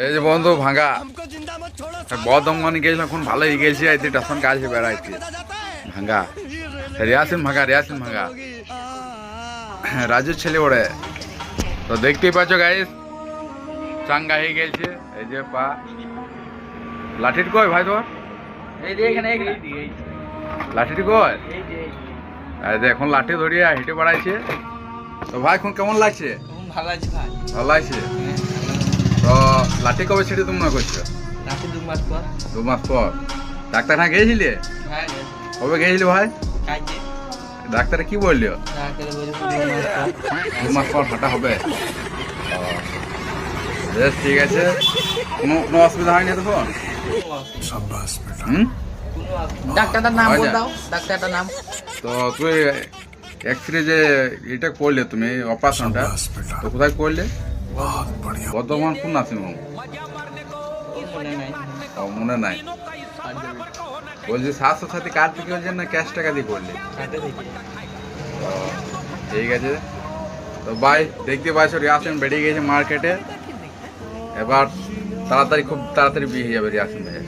এই যে বন্ধু ভাঙা বর্ধমান গেছিলাম, এখন ভালোই গেছি। আইতে টেশন কাছে বেড়াইছি ভাঙা রিয়াসিন ভাঙা রাজুর ছেলে ওরে। তো দেখতেই পাচ্ছ গাইস, চাঙ্গা হয়ে গেছে। এই যে পা লাঠির কই ভাই তোর, লাঠিটি কই? এই যে এখন লাঠি ধরিয়ে হেঁটে বেড়াইছে। তো ভাই এখন কেমন লাগছে? ভালো আছে ভাই। ভালো লাগছে। তো লাঠি কবে ছেড়ে তুমি মনে করছো? রাতে 2 মাস পর। 2 মাস পর ডাক্তারখানা গিয়েছিলে? হ্যাঁ কবে গিয়েছিলি ভাই? কাজে। ডাক্তারে কি বললো? ডাক্তার বলে 2 মাস পর হাঁটা হবে। বেশ ঠিক আছে, কোনো অসুবিধা হয়নি তো? ফোন ডাক্তারটার নাম হয় বল না? দাও, ডাক্তারটার নাম। তো তুই এক্সরে যে এটা করলে তুমি অপারেশনটা, তো কোথায় করলে? বর্ধমান কোন নার্সিং হোম? মনে নাই। মনে নাই। বলছি স্বাস্থ্য সাথী কার্ড থেকে হচ্ছে না ক্যাশ টাকা দিয়ে করলে? কাটে দেখি। ও, ঠিক আছে। তো ভাই দেখতে পাচ্ছ রিয়াসিন বেরিয়ে গেছে মার্কেটে। এবার খুব তাড়াতাড়ি বিয়ে হয়ে যাবে রিয়াসিন ভাই।